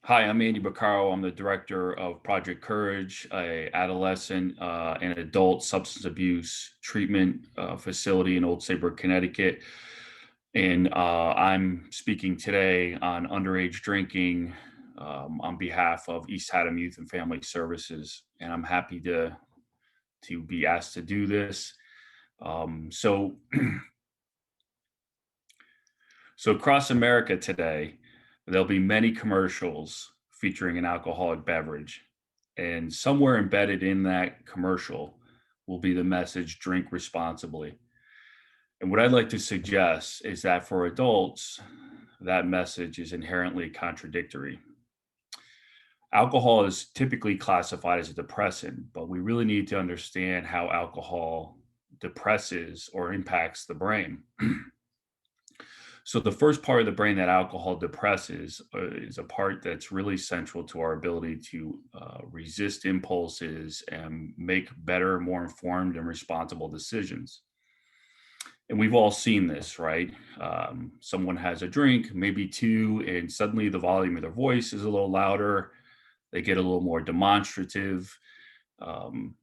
Hi, I'm Andy Baccaro. I'm the director of Project Courage, a adolescent and adult substance abuse treatment facility in Old Saybrook, Connecticut. And I'm speaking today on underage drinking on behalf of East Haddam Youth and Family Services. And I'm happy to be asked to do this. So, so across America today, there'll be many commercials featuring an alcoholic beverage. And somewhere embedded in that commercial will be the message drink responsibly. And what I'd like to suggest is that for adults, that message is inherently contradictory. Alcohol is typically classified as a depressant, but we really need to understand how alcohol depresses or impacts the brain. So the first part of the brain that alcohol depresses is a part that's really central to our ability to resist impulses and make better, more informed, and responsible decisions. And we've all seen this, right? Someone has a drink, maybe two, and suddenly the volume of their voice is a little louder. They get a little more demonstrative. Um,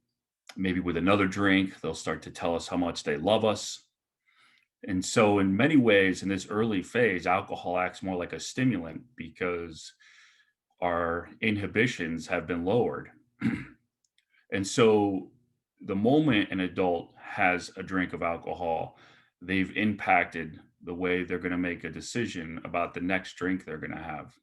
Maybe with another drink, they'll start to tell us how much they love us. And so, in many ways, in this early phase, alcohol acts more like a stimulant because our inhibitions have been lowered. And so, the moment an adult has a drink of alcohol, they've impacted the way they're going to make a decision about the next drink they're going to have.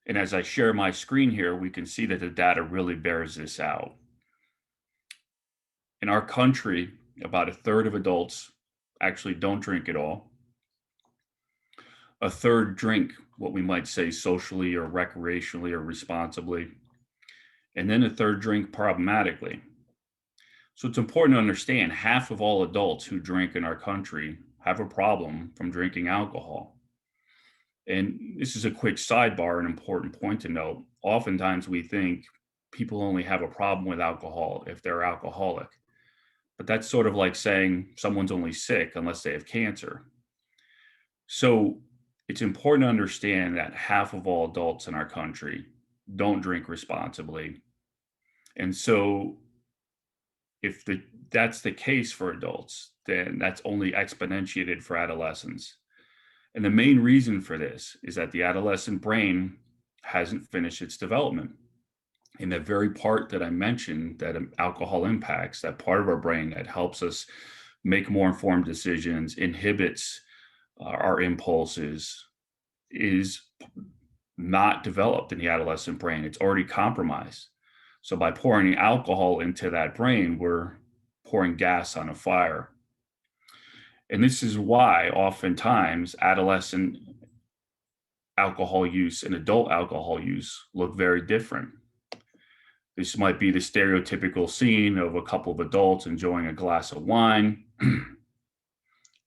And as I share my screen here, we can see that the data really bears this out. In our country, about a third of adults actually don't drink at all. A third drink what we might say socially or recreationally or responsibly, and then a third drink problematically. So it's important to understand half of all adults who drink in our country have a problem from drinking alcohol. And this is a quick sidebar, an important point to note. Oftentimes we think people only have a problem with alcohol if they're alcoholic, but that's sort of like saying someone's only sick unless they have cancer. So it's important to understand that half of all adults in our country don't drink responsibly. And so if that's the case for adults, then that's only exponentiated for adolescents. And the main reason for this is that the adolescent brain hasn't finished its development. And the very part that I mentioned that alcohol impacts, that part of our brain that helps us make more informed decisions, inhibits our impulses, is not developed in the adolescent brain. It's already compromised. So by pouring alcohol into that brain, we're pouring gas on a fire. And this is why oftentimes adolescent alcohol use and adult alcohol use look very different. This might be the stereotypical scene of a couple of adults enjoying a glass of wine. And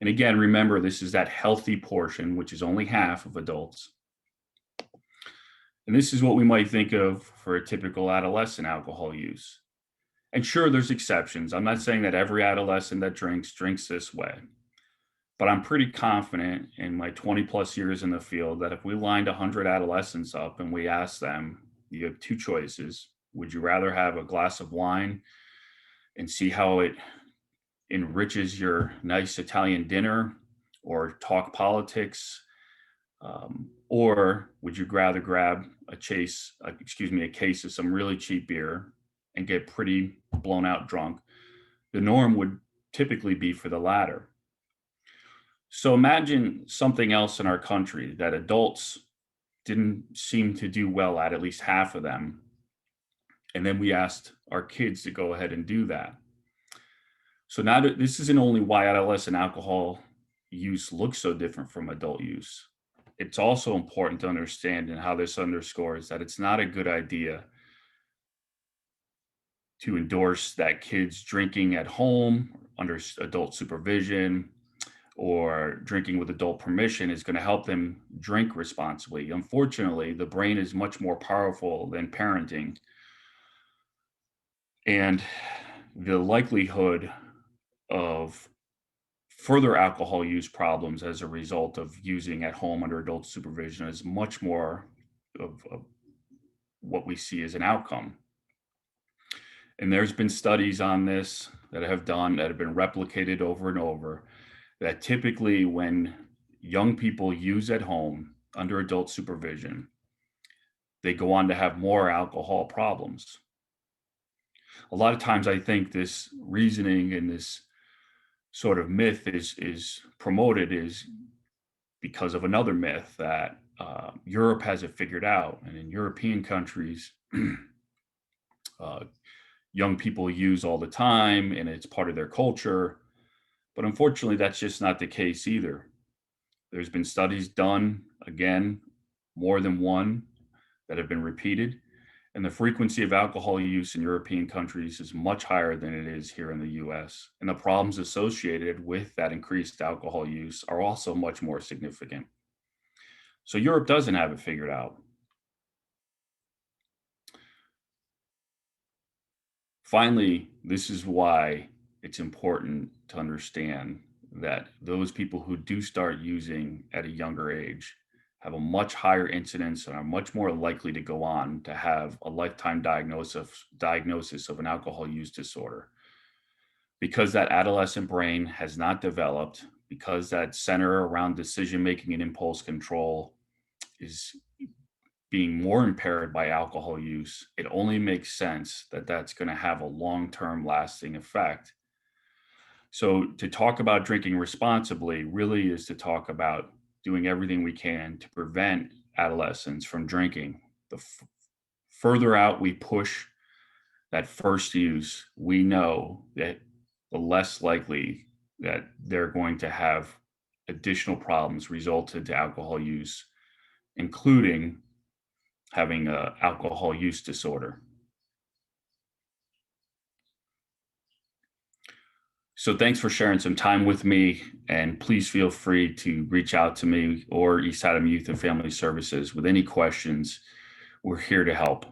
again, remember, this is that healthy portion, which is only half of adults. And this is what we might think of for a typical adolescent alcohol use. And sure, there's exceptions. I'm not saying that every adolescent that drinks this way. But I'm pretty confident in my 20 plus years in the field that if we lined 100 adolescents up and we asked them, you have two choices. Would you rather have a glass of wine and see how it enriches your nice Italian dinner or talk politics? Or would you rather grab a case of some really cheap beer and get pretty blown out drunk? The norm would typically be for the latter. So imagine something else in our country that adults didn't seem to do well at least half of them. And then we asked our kids to go ahead and do that. So now this isn't only why adolescent alcohol use looks so different from adult use. It's also important to understand and how this underscores that it's not a good idea to endorse that kids drinking at home under adult supervision or drinking with adult permission is going to help them drink responsibly. Unfortunately, the brain is much more powerful than parenting. And the likelihood of further alcohol use problems as a result of using at home under adult supervision is much more of what we see as an outcome. And there's been studies on this that have been replicated over and over, that typically when young people use at home under adult supervision, they go on to have more alcohol problems. A lot of times I think this reasoning and this sort of myth is promoted is because of another myth that Europe has it figured out, and in European countries, uh, young people use all the time, and it's part of their culture. But unfortunately, that's just not the case either. There's been studies done, again, more than one, that have been repeated, and the frequency of alcohol use in European countries is much higher than it is here in the US. And the problems associated with that increased alcohol use are also much more significant. So Europe doesn't have it figured out. Finally, this is why it's important to understand that those people who do start using at a younger age have a much higher incidence and are much more likely to go on to have a lifetime diagnosis of an alcohol use disorder, because that adolescent brain has not developed, because that center around decision making and impulse control is being more impaired by alcohol use. It only makes sense that that's going to have a long-term lasting effect. So to talk about drinking responsibly really is to talk about doing everything we can to prevent adolescents from drinking. The further out we push that first use, we know that the less likely that they're going to have additional problems resulted to alcohol use, including having a alcohol use disorder. So thanks for sharing some time with me, and please feel free to reach out to me or East Haddam Youth and Family Services with any questions. We're here to help.